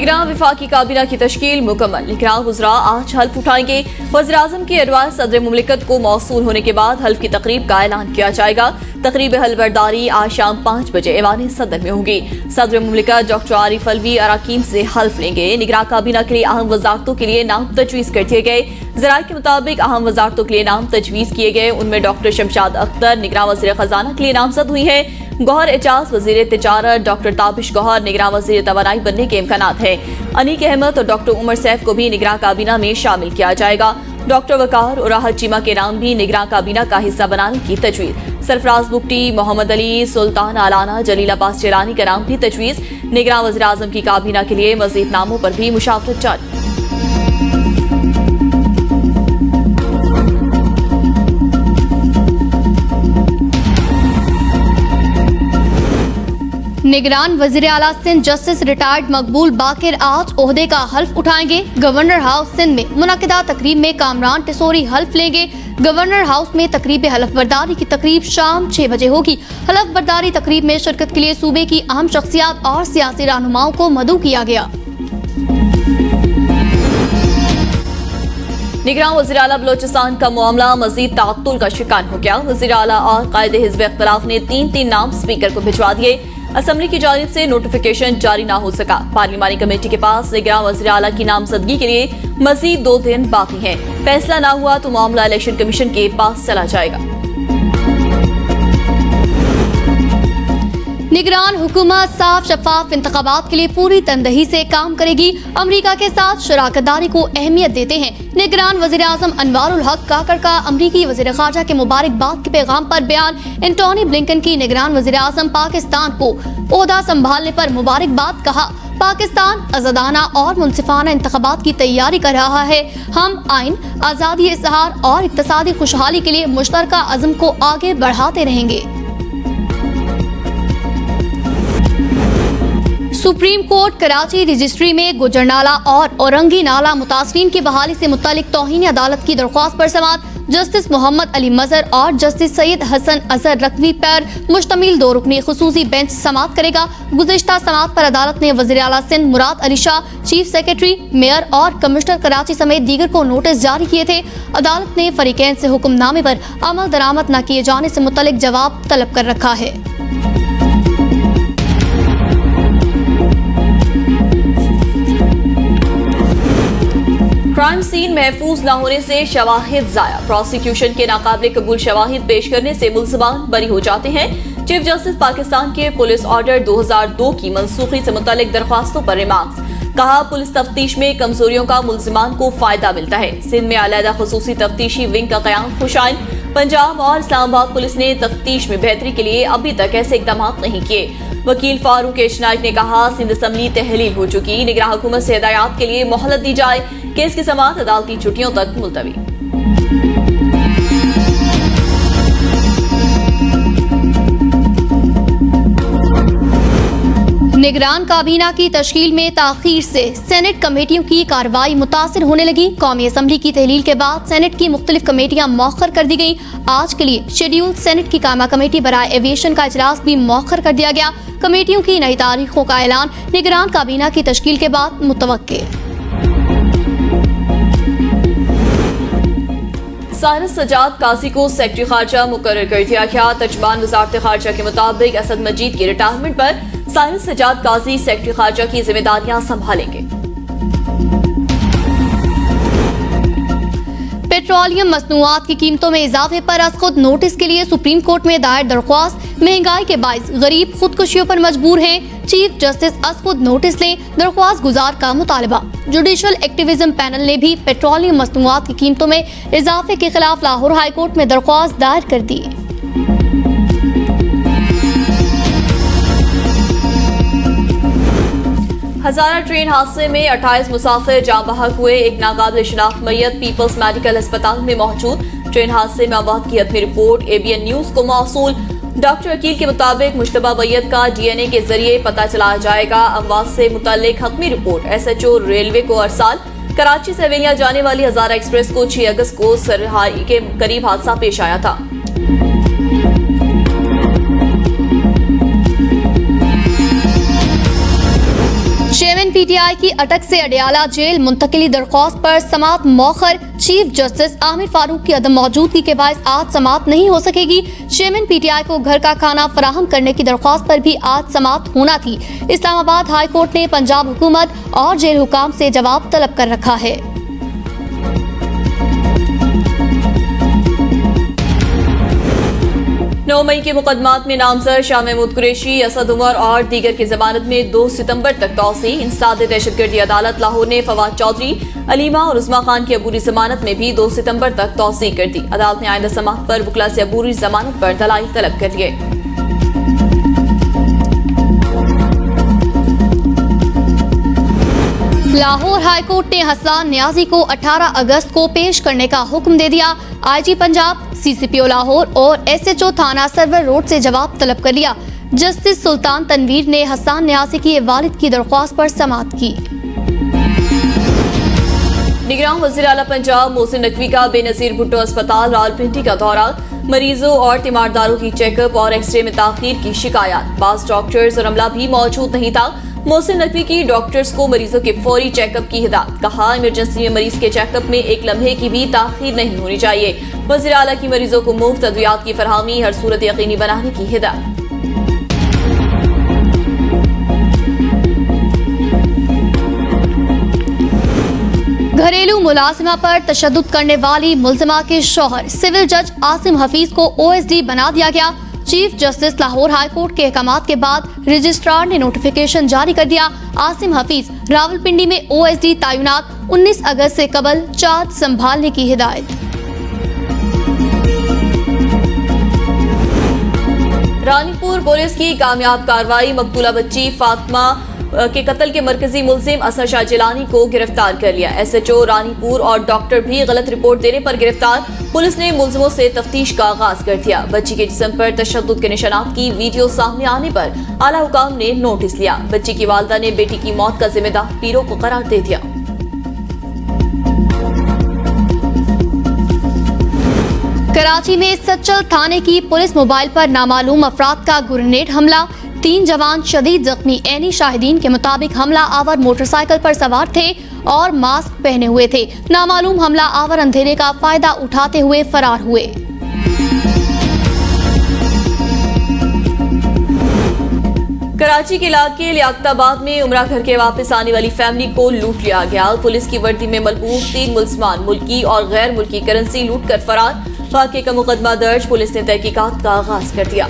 निगरान वफाकी काबीना की तश्कील मुकम्मल। निगरान वज़रा आज हल्फ उठाएंगे। वज़ीर-ए-आज़म की एडवाइस सदर मुमलिकत को मौसूल होने के बाद हल्फ की तकरीब का ऐलान किया जाएगा। तकरीब हल्फबरदारी आज शाम 5 बजे ऐवान सदर में होगी। सदर मुमलिकत डॉक्टर आरिफ अलवी अराकीन से हल्फ लेंगे। निगरान काबीना के लिए अहम वजारतों के लिए नाम तजवीज़ कर दिए गए। ज़राए के मुताबिक अहम वजारतों के लिए नाम तजवीज़ किए गए। उनमें डॉक्टर शमशाद अख्तर निगरान वज़ीर खजाना के लिए नामजद हुई है। गौहर एजाज वज़ीर तिजारत, डॉक्टर ताबिश गौहर निगरान वज़ीर तवानाई बनने के इम्कानात है। अनीक अहमद और डॉक्टर उमर सैफ को भी निगरान काबीना में शामिल किया जाएगा। डॉक्टर वकार और राहत चीमा के नाम भी निगरान काबीना का हिस्सा बनाने की तजवीज़। सरफराज बुगटी, मोहम्मद अली, सुल्तान आलाना, जलील अब्बास जिलानी का नाम भी तजवीज़। निगरान वज़ीर-ए-आज़म की काबीना के लिए मज़ीद नामों पर भी मुशावरत जारी। निगरान वज़ीर आला सिंध जस्टिस रिटायर्ड मकबूल बाकिर आज ओहदे का हल्फ उठाएंगे। गवर्नर हाउस सिंध में मुनक़िदा तकरीब में कामरान टिसोरी हल्फ लेंगे। गवर्नर हाउस में तकरीब हल्फ बरदारी की तकरीब शाम 6 बजे होगी। हल्फ बरदारी तकरीब में शिरकत के लिए सूबे की अहम शख्सियात और सियासी रहनुमाओं को मदऊ किया गया। निगरान वज़ीर आला बलोचिस्तान का मामला मजीद ताअत्तुल का शिकार हो गया। वज़ीर आला और कायदे हिज़्ब इख्तिलाफ ने 3 नाम स्पीकर को भिजवा दिए। असम्बली की जानिब से नोटिफिकेशन जारी ना हो सका। पार्लिमानी कमेटी के पास निगरान वज़ीर आला की नामजदगी के लिए मजीद 2 दिन बाकी हैं। फैसला ना हुआ तो मामला इलेक्शन कमीशन के पास चला जाएगा। निगरान हुकूमत साफ शफाफ इंतखाबात के लिए पूरी तनदही से काम करेगी। अमरीका के साथ शराकतदारी को अहमियत देते हैं। निगरान वज़ीर-ए-आज़म अनवारुल हक काकड़ का अमरीकी वज़ीर ख़ारजा के मुबारकबाद के पैगाम पर बयान। एंटोनी ब्लिंकन की निगरान वज़ीर-ए-आज़म पाकिस्तान को ओहदा संभालने पर मुबारकबाद। कहा, पाकिस्तान आज़ादाना और मुनसिफाना इंतखाबात की तैयारी कर रहा है। हम आइन, आज़ादी इज़हार और इक़्तिसादी खुशहाली के लिए मुश्तरका अज़्म को आगे बढ़ाते रहेंगे। सुप्रीम कोर्ट कराची रजिस्ट्री में गुजर नाला और औरंगी नाला मुतासरीन की बहाली से मुतालिक तौहीन अदालत की दरख्वास्त पर समाअत। जस्टिस मोहम्मद अली मजहर और जस्टिस सैयद हसन अजहर रकवी पर मुश्तमिल 2 रुकनी खुसूसी बेंच समाअत करेगा। गुज़िश्ता समाअत पर अदालत ने वज़ीर आला Sindh Murad Ali Shah, chief secretary, mayor और कमिश्नर कराची समेत दीगर को नोटिस जारी किए थे। अदालत ने फरीकैन से हुक्मनामे पर अमल दरामद न किए जाने से मुतल्लिक जवाब तलब कर रखा है। क्राइम सीन महफूज न होने से शवाहिद जाया। प्रोसिक्यूशन के नाकाबिल कबूल शवाहिद पेश करने से मुल्ज़िमान बरी हो जाते हैं। चीफ जस्टिस पाकिस्तान के पुलिस ऑर्डर 2002 की मनसूखी से मुतालिक दरख्वास्तों पर रिमार्क्स। कहा, पुलिस तफ्तीश में कमजोरियों का मुल्ज़िमान को फायदा मिलता है। सिंध में अलहदा खुसूसी तफ्तीशी विंग का क़याम खुशाइन। पंजाब और इस्लामाबाद पुलिस ने तफ्तीश में बेहतरी के लिए अभी तक ऐसे इक़दाम नहीं किए। वकील फारूक एशनाइक ने कहा, सिंध असम्बली तहलील हो चुकी। निगरान हुकूमत से हिदायत के लिए मोहलत दी जाए। केस की समाअत अदालती छुट्टियों तक मुलतवी। निगरान काबीना की तश्कील में ताख़ीर से सेनेट कमेटियों की कार्रवाई मुतासिर होने लगी। कौमी असम्बली की तहलील के बाद सेनेट की मुख्तलिफ कमेटियां मौखर कर दी गई। आज के लिए शेड्यूल सेनेट की कामा कमेटी बराए एविएशन का इजलास भी मौखर कर दिया गया। कमेटियों की नई तारीखों का ऐलान निगरान काबीना की तश्कील के बाद मुतवक्के। साइरस सजाद काजी को सेक्रेटरी खारजा मुकर्रर कर दिया गया। तर्जुमान वज़ारत खारजा के मुताबिक असद मजीद की रिटायरमेंट पर साइरस सजाद काजी सेक्रेटरी खारजा की जिम्मेदारियां संभालेंगे। पेट्रोलियम मसनूआत की कीमतों में इजाफे पर अज खुद नोटिस के लिए सुप्रीम कोर्ट में दायर दरख्वास्त। महंगाई के बाइस गरीब खुदकुशियों पर मजबूर हैं। चीफ जस्टिस अज खुद नोटिस लें, दरख्वास्त गुजार का मुतालबा। जुडिशल एक्टिविज्म पैनल ने भी पेट्रोलियम मसनूआत की कीमतों में इजाफे के खिलाफ लाहौर हाई कोर्ट में दरख्वास्त दायर कर दी। हजारा ट्रेन हादसे में 28 मुसाफिर जाँ बहक हुए। एक नाकाबिल शिनाख्त मैयत पीपल्स मेडिकल अस्पताल में मौजूद। ट्रेन हादसे में अमवात की हतमी रिपोर्ट ABN न्यूज को मौसूल। डॉक्टर अकील के मुताबिक मुश्तबा मैयत का DNA के जरिए पता चला जाएगा। अमवात से मुतल्लिक हतमी रिपोर्ट SHO रेलवे को अरसाल। कराची से हवेलियां जाने वाली हजारा एक्सप्रेस को 6 अगस्त को सरहाई के करीब हादसा पेश आया था। चेयरमैन पीटीआई की अटक से अडयाला जेल मुंतकिली दरख्वास्त पर समाअत मौखर। चीफ जस्टिस आमिर फारूक की अदम मौजूदगी के बायस आज समाअत नहीं हो सकेगी। चेयरमैन पीटीआई को घर का खाना फराहम करने की दरख्वास्त पर भी आज समाअत होना थी। इस्लामाबाद हाई कोर्ट ने पंजाब हुकूमत और जेल हुकाम से जवाब तलब कर रखा है। 9 मई के मुकदमात में नामजद शाह महमूद कुरैशी, असद उमर और दीगर की जमानत में 2 सितंबर तक तौसी। इंसदाद दहशतगर्दी अदालत लाहौर ने फवाद चौधरी, अलीमा और उस्मा खान की अबूरी जमानत में भी 2 सितंबर तक तौसी कर दी। अदालत ने आइंदा समाअत पर वकला से अबूरी जमानत पर दलाइल तलब कर लिए। लाहौर हाई कोर्ट ने हसन न्याजी को 18 अगस्त को पेश करने का हुक्म दे दिया। आईजी पंजाब, सीसीपीओ लाहौर और एसएचओ थाना सरवर रोड से जवाब तलब कर लिया। जस्टिस सुल्तान तनवीर ने हसन न्याजी की वालिद की दरख्वास्त पर समाअत की। निगरान वज़ीर आला पंजाब मोहसिन नकवी का बेनजीर भुट्टो अस्पताल रावलपिंडी का दौरा। मरीजों और तीमारदारों की चेकअप और एक्सरे में ताखीर की शिकायत। बास डॉक्टर्स और अमला भी मौजूद नहीं था। मोहसिन नकवी की डॉक्टर्स को मरीजों के फौरी चेकअप की हिदायत। कहा, इमरजेंसी में मरीज के चेकअप में एक लम्हे की भी ताखीर नहीं होनी चाहिए। वज़ीर आला की मरीजों को मुफ्त अद्वियात की फरहमी हर सूरत यकीनी बनाने की हिदायत। घरेलू मुलाजिमा पर तशद्दुद करने वाली मुलजिमा के शौहर सिविल जज आसिम हफीज को ओएसडी बना दिया गया। Chief justice Lahore high court के अहकामात के बाद रजिस्ट्रार ने नोटिफिकेशन जारी कर दिया। आसिम हफीज रावलपिंडी में ओएसडी तैनात, 19 अगस्त से कबल चार्ज संभालने की हिदायत। रानीपुर पुलिस की कामयाब कार्रवाई। मकतूला बच्ची फातिमा के कत्ल के मरकजी मुलजिम असर शाह जिलानी को गिरफ्तार कर लिया। एसएचओ रानीपुर और डॉक्टर भी गलत रिपोर्ट देने पर गिरफ्तार। पुलिस ने मुलजिमों से तफ्तीश का आगाज कर दिया। बच्ची के जिस्म पर तशद्दुद के निशानात की वीडियो सामने आने पर आला हुकाम ने नोटिस लिया। बच्ची की वालिदा ने बेटी की मौत का जिम्मेदार पीरों को करार दे दिया। कराची में सच्चल थाने की पुलिस मोबाइल पर नामालूम अफराद का ग्रेनेड हमला। 3 जवान शदीद जख्मी। ऐनी शाहिदीन के मुताबिक हमला आवर मोटरसाइकिल पर सवार थे और मास्क पहने हुए थे। नामालूम हमला आवर अंधेरे का फायदा उठाते हुए फरार हुए। कराची के इलाके लियाकताबाद में उमरा घर के वापस आने वाली फैमिली को लूट लिया गया। पुलिस की वर्दी में मलबूस 3 मुल्जमान मुल्की और गैर मुल्की करेंसी लूट कर फरार। वाक़े का मुकदमा दर्ज। पुलिस ने तहकीकात का आगाज कर दिया।